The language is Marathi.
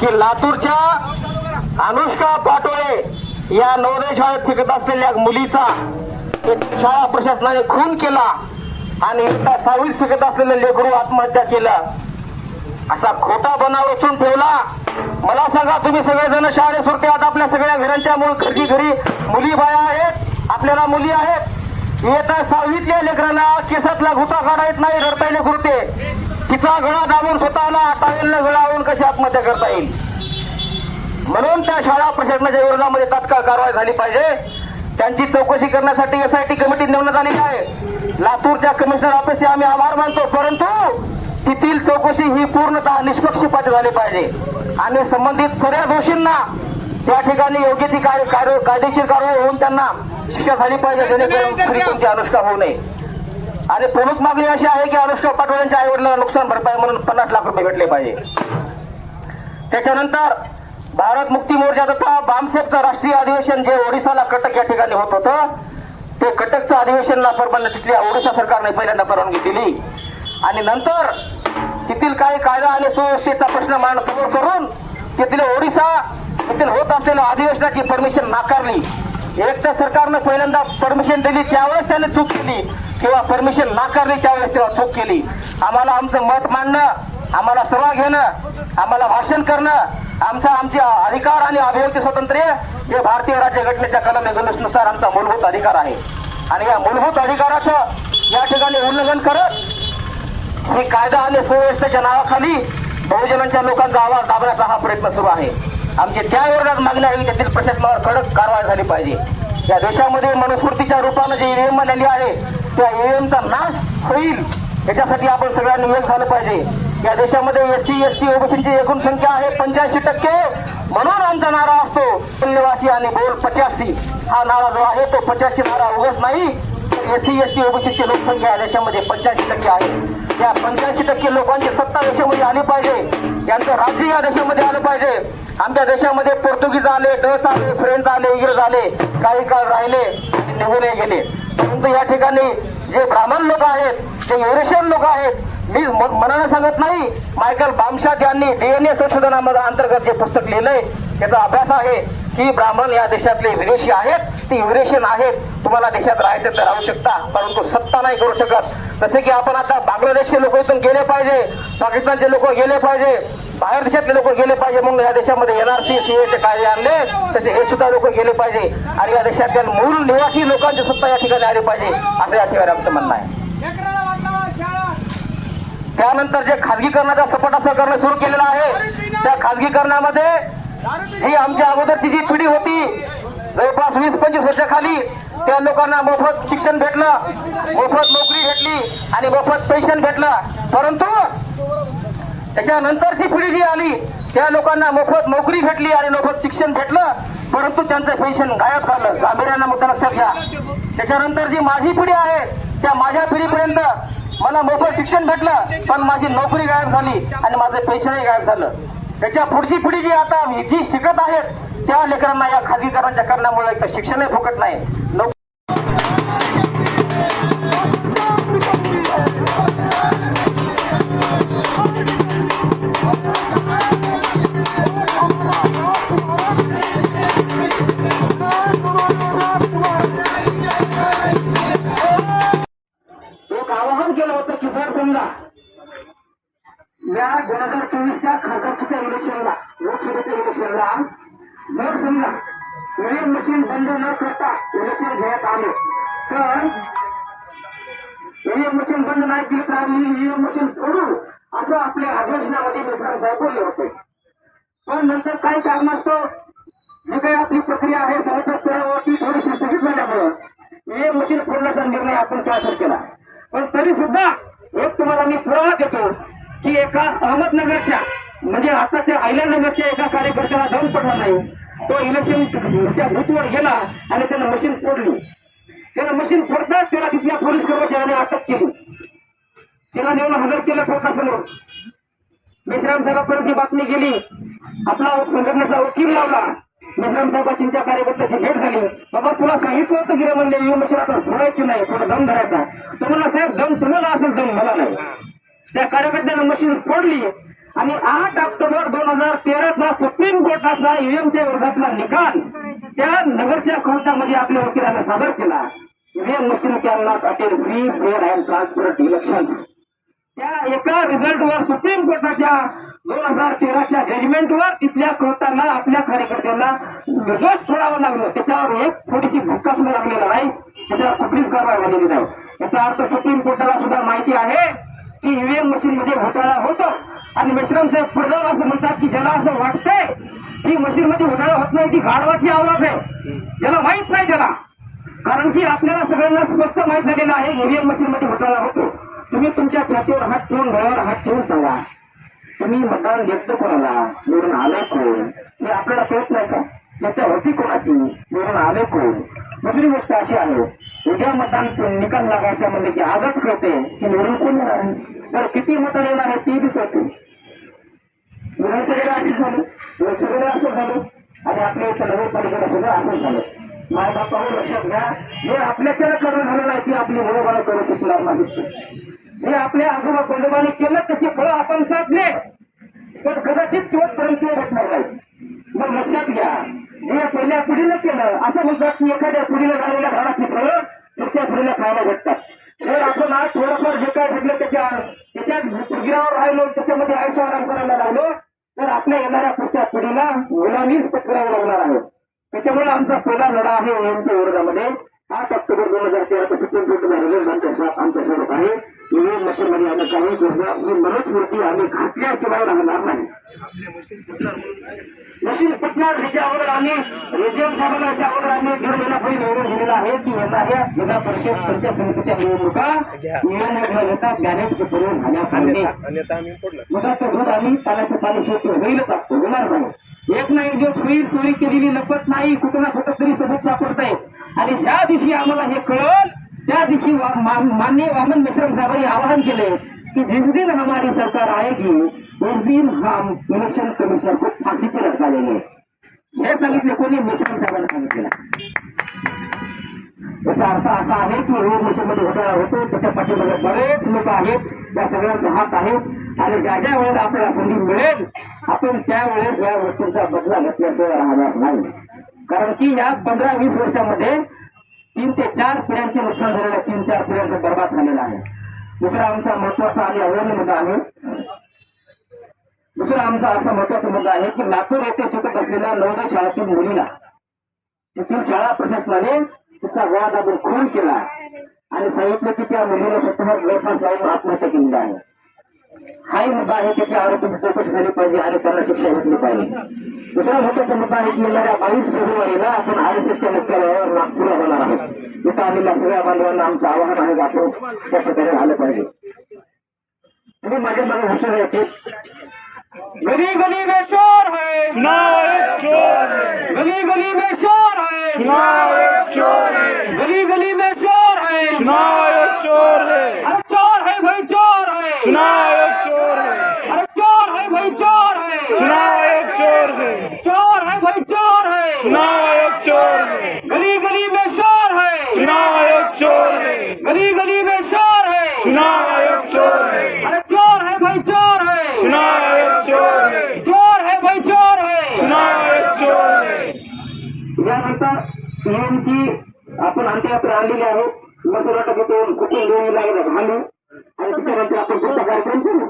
की लातूरच्या अनुष्का पाटोळे या नवोदय शाळेत शिकत असलेल्या मुलीचा शाळा प्रशासनाने खून केला आणि इयत्ता 6वीत शिकत असलेले लेकरू आत्महत्या केलं, असा खोटा बनाव रचून ठेवला. मला सांगा, तुम्ही सगळेजण शाळे सुरते आहात, आपल्या सगळ्या घरांच्या घरी घरी मुली बाया आहेत, आपल्याला मुली आहेत. इयत्ता 6वीतल्या लेकराला केसातला घुटा काढा येत नाही, रडता येईल घुरते. तिचा गळा दाबून स्वतःला टावेलने गळावून कशी आत्महत्या करता येईल. म्हणून त्या शाळा प्रशासनाच्या विरोधामध्ये तात्काळ कारवाई झाली पाहिजे. त्यांची चौकशी करण्यासाठी SIT कमिटी नेमण्यात आलेली आहे. लातूरच्या कमिशनर ऑफिसचे आम्ही आभार मानतो, परंतु तिथील चौकशी ही पूर्णतः निष्पक्षपाती झाली पाहिजे आणि संबंधित सर्व दोषींना त्या ठिकाणी योग्य ती कायदेशीर कारवाई होऊन त्यांना शिक्षा झाली पाहिजे, जेणेकरून खरी तुमची अनुष्का होऊ नये. आणि प्रमुख मागणी अशी आहे की अनुष्का पाटोळेंच्या आई वडिलांना नुकसान भरपाई म्हणून 50 लाख रुपये भेटले पाहिजे. त्याच्यानंतर भारत मुक्ती मोर्चा तथा बामसेफचं राष्ट्रीय अधिवेशन जे ओडिसाला कटक या ठिकाणी होत होतं, ते कटकचं अधिवेशनला परवानगी तिथल्या ओडिशा सरकारने पहिल्यांदा परवानगी दिली आणि नंतर तिथील काही कायदा आणि सुव्यवस्थेचा प्रश्न समोर करून तिथील ओडिशा येथील होत असलेल्या अधिवेशनाची परमिशन नाकारली. एक तर सरकारनं पहिल्यांदा परमिशन दिली त्यावेळेस त्याने चूक केली, किंवा परमिशन नाकारली त्यावेळेस तेव्हा चूक केली. आम्हाला आमचं मत मांडणं, आम्हाला सभा घेणं, आम्हाला भाषण करणं, आमचे अधिकार आणि अभिव्यक्ती स्वातंत्र्य हे भारतीय राज्यघटनेच्या कलम 19 नुसार आमचा मूलभूत अधिकार आहे. आणि या मूलभूत अधिकाराचं या ठिकाणी उल्लंघन करत ही कायदा आणि सुव्यवस्थेच्या नावाखाली बहुजनांच्या लोकांचा आवाज दाबण्याचा हा प्रयत्न सुरू आहे. आमची त्या विरोधात मागणी आहे की त्यातील प्रशासनावर कडक कारवाई झाली पाहिजे. या देशामध्ये मनुस्मृतीच्या रूपानं जे EVM आलेली आहे त्या EVMचा नाश होईल याच्यासाठी आपण सगळ्यांनी एक झालं पाहिजे. या देशामध्ये SC ST OBCची एकूण संख्या आहे 85%. म्हणून आमचा नारा असतो मूल्यवासी आणि बोल 85. हा नारा जो आहे तो 85 नारा उगाच नाही, SC ST OBCची लोकसंख्या या देशामध्ये 85% आहे. या 85% लोकांची सत्ता देशामध्ये आली पाहिजे, यांचं राज्य या देशामध्ये आलं पाहिजे. आमच्या देशामध्ये पोर्तुगीज आले, डच आले, फ्रेंच आले, इंग्रज आले, काही काळ राहिले निघून गेले. परंतु या ठिकाणी जे ब्राह्मण लोक आहेत, जे युरेशियन लोक आहेत, मी मनाने सांगत नाही, मायकल बामशात यांनी DNA संशोधनामध्ये अंतर्गत जे पुस्तक लिहिलंय त्याचा अभ्यास आहे की ब्राह्मण या देशातले विदेशी आहेत, ते युरेशियन आहेत. तुम्हाला देशात राहायचं तर राहू शकता, परंतु सत्ता नाही करू शकत. जसे की आपण आता बांगलादेशचे लोक इथून गेले पाहिजे, पाकिस्तानचे लोक गेले पाहिजे, बाहेर देशातले लोक गेले पाहिजे, म्हणून या देशामध्ये NRC CA कायदे आणले, तसे हे सुद्धा लोक गेले पाहिजे आणि या देशातल्या मूळ निवासी लोकांची सत्ता या ठिकाणी आली पाहिजे, असं या ठिकाणी आमचं म्हणणं आहे. त्यानंतर जे खाजगीकरणाचा सपाटा सरकारने सुरू केलेला आहे, त्या खाजगीकरणामध्ये ही आमच्या अगोदरची जी पिढी होती जवळपास 20-25 वर्षाखाली, त्या लोकांना मोफत शिक्षण भेटलं, मोफत नोकरी भेटली आणि मोफत पेन्शन भेटलं. परंतु त्याच्यानंतरची पिढी जी आली त्या लोकांना मोफत नोकरी भेटली आणि मोफत शिक्षण भेटलं, परंतु त्यांचं पेन्शन गायब झालं. गांभीर्यानं मुद्दा लक्षात घ्या. त्याच्यानंतर जी माझी पिढी आहे त्या माझ्या पिढीपर्यंत मला मोफत शिक्षण भेटलं, पण माझी नोकरी गायब झाली आणि माझं पेन्शनही गायब झालं. त्याच्या पुढची पिढी जी आता जी शिकत आहेत त्या लेकरांना या खाजगीकरणाच्या कारणामुळे एक शिक्षणही फुकट नाही. एक आवाहन केलं होतं की जर समजा या 2024च्या खासदारकीच्या इलेक्शनला, लोकसभेच्या इलेक्शनला जर समजा EVM मशीन बंद न करता इलेक्शन घेण्यात आले तर EVM मशीन बंद नाही केली तर आम्ही EVM मशीन फोडू, असं आपल्या अधिवेशनामध्ये मिश्रा साहेब बोलले होते. पण नंतर काही कारणास्तव जी काही आपली प्रक्रिया आहे समिती स्तरावरती थोडीशी स्थगित झाल्यामुळे EVM मशीन फोडण्याचा निर्णय आपण कॅन्सल केला. पण तरी सुद्धा एक तुम्हाला मी पुरावा देतो की एका अहमदनगरच्या म्हणजे आताच्या आयल्यानगरच्या एका कार्यकर्त्याला दम पडला नाही, तो इलेक्शनच्या बूथवर गेला आणि त्यानं मशीन फोडली. त्यानं मशीन फोडताच त्याला तिथल्या पोलीस कर्मचाऱ्याने अटक केली, त्याला नेऊन हजर केलं कोर्टासमोर. मेश्राम साहेबांपर्यंत ही बातमी गेली, आपला संघटनेचा वकील लावला, मेश्राम साहेबांची त्या कार्यकर्त्याची भेट झाली. बाबा तुला सांगितलं होतं की रे म्हणले EVM मशीन आता फोडायची नाही, थोडा दम धरायचा. तो म्हणला साहेब दम तुम्हाला असेल, दम मला नाही. त्या कार्यकर्त्यानं मशीन फोडली आणि 8 ऑक्टोबर 2013चा सुप्रीम कोर्टाचा ईव्हीएमच्या विरोधातला निकाल त्या नगरच्या कोर्टामध्ये आपल्या वकिलांना सादर केला. EVM machine can not attend free, fair and transparent elections. त्या एका रिझल्टवर सुप्रीम कोर्टाच्या 2013च्या जजमेंटवर तिथल्या कोर्टाला आपल्या कार्यकर्त्यांना निर्दोष सोडावं लागलं. त्याच्यावर एक थोडीशी भुक्का सुद्धा लागलेला नाही, त्याच्यावर कुठलीच कारवाई झालेली नाही. याचा अर्थ सुप्रीम कोर्टाला सुद्धा माहिती आहे की ईव्हीएम मशीन मध्ये घोटाळा होतो. आणि मेश्राम साहेब पुढे जाऊन असं म्हणतात की ज्याला असं वाटतंय की मशीन मध्ये घोटाळा होत नाही ती गाढवाची आवलाद आहे, ज्याला माहित नाही त्याला. कारण की आपल्याला सगळ्यांना स्पष्ट माहित झालेलं आहे ईव्हीएम मशीन मध्ये घोटाळा होतो. तुम्ही तुमच्या छातीवर हात ठेवून डोळ्यावर हात ठेवून सांगा तुम्ही मतदान घेतलं कोणाला, निवडून आले कोण, हे आपल्याला कळत नाही का? त्याच्यावरती कोणाची निवडून आले कोण. दुसरी गोष्ट अशी आहे, उद्या मतदान निकाल लागायचा म्हणजे की आजच कळते की निवडून कोण येणार आहे, तर किती मतं येणार आहे ते दिसत. विधानसभेला असं झालं, लोकसभेला असं झालं आणि आपल्या इथं नगरपालिकेला सुद्धा असं झालं. मायबापावर लक्षात घ्या, हे आपल्याच्याला करणं झालं नाही की आपली मुलं करू शकणार नाही. हे आपल्या आजोबा पंजोबाने केलं त्याचे फळ आपण साधले, पण कदाचित शेवटपर्यंत भेटणार नाही. मग लक्षात घ्या, जे पहिल्या पिढीनं केलं असं म्हणतात की एखाद्या पिढीला झालेल्या झाडाची फळं दुसऱ्या पिढीला खायला भेटतात. जर आपण आज थोडंफार जे काय भेटलं त्याच्यात गिरावर राहिलो, त्याच्यामध्ये आयुष्य आराम करायला लागलो, तर आपल्या येणाऱ्या पुढच्या पिढीला गुलामीच पत्करावं लागणार आहे. त्याच्यामुळे आमचा पहिला लढा आहे ईव्हीएमच्या विरोधामध्ये. 8 ऑक्टोबर 2013 सुप्रीम कोर्ट आमच्यासोबत आहे. ईव्हीएम मशीन मध्ये आम्ही काही ही मनुस्मृती आम्ही घातल्याशिवाय राहणार नाही. मशीन फुटणार ह्याच्यावर आम्ही रेडियम साहेबांच्या अगोदर आम्ही 1.5 महिन्यापूर्वी निवडून दिलेला आहे की येणाऱ्या जिल्हा परिषद पंचायत समितीच्या निवडणुका ईव्हीएम घेता बॅलेटचे पूर्ण झाल्या पाहिजे. दुधाचं दूध आम्ही पाण्याचं पाणी शेवटी होईलच असतो, होणार नाही. एक ना एक दिवस होईल, चोरी केलेली लपत नाही, कुठं ना कुठं तरी सबूत सापडतंय. आणि ज्या दिवशी आम्हाला हे कळलं त्या दिवशी माननीय वामन मेश्राम साहेबांनी आवाहन केले की जिस दिन हमारी सरकार आएगी उस दिन हम इलेक्शन कमिश्नर को फांसी पर लटका देंगे. हे सांगितले कोणी? मेश्राम साहेबांनी सांगितलेलं. याचा अर्थ असा आहे की ईव्हीएम मशीन मध्ये घोटाळा होतो, त्याच्या पाठीमागे बरेच लोक आहेत, त्या सगळ्यांचा हात आहे. आणि ज्या ज्या वेळेला आपल्याला संधी मिळेल आपण त्यावेळेस या गोष्टींचा बदला घेतल्याशिवाय राहणार नाही. कारण की या 15-20 वर्षामध्ये 3 ते 4 पिढ्यांचे नुकसान झालेलं, 3-4 पिढ्यांचं बर्बाद झालेलं आहे. दुसरा आमचा महत्वाचा आणि अवलंबून मुद्दा आहे. दुसरा आमचा असा महत्वाचा मुद्दा आहे की लातूर येथे शिकत असलेल्या नवोदय शाळेतील मुलीला तिथून शाळा प्रशासनाने तिचा गोळा दाबून खून केला आणि सांगितलं की त्या मुलीला स्वतः गळफास लावून आत्महत्या केलेली आहे. हाही मुद्दा आहे, त्याच्या आरोपीची चौकशी झाली पाहिजे आणि त्यांना शिक्षा घेतली पाहिजे. दुसरा महत्वाचा मुद्दा आहे की येणाऱ्या 22 फेब्रुवारीला आपण RSSच्या मुख्यालयावर नागपूरला होणार आहोत. इथं आलेल्या सगळ्या बांधवांना आमचं आवाहन आहे की आपण त्या ठिकाणी आलं पाहिजे. तुम्ही माझ्या मागे हुशार यायचे. गली गली में शोर है, गली गली में शोर है, गली गली में शोर है, अरे चोर है भाई चोर है, अरे चोर है भाई चोर है, चोर है भाई चोर है, गली गली में शोर है, गली गली में शोर है, अरे चोर है भाई चोर है, चोर है भाई चोर है. यानंतर ईव्हीएमची आपण अंत्ययात्रा आणलेली आहे. मसोराटातून कुठून घेऊन लागेल घालू आणि त्याच्यानंतर आपण पुढचा कार्यक्रम करू.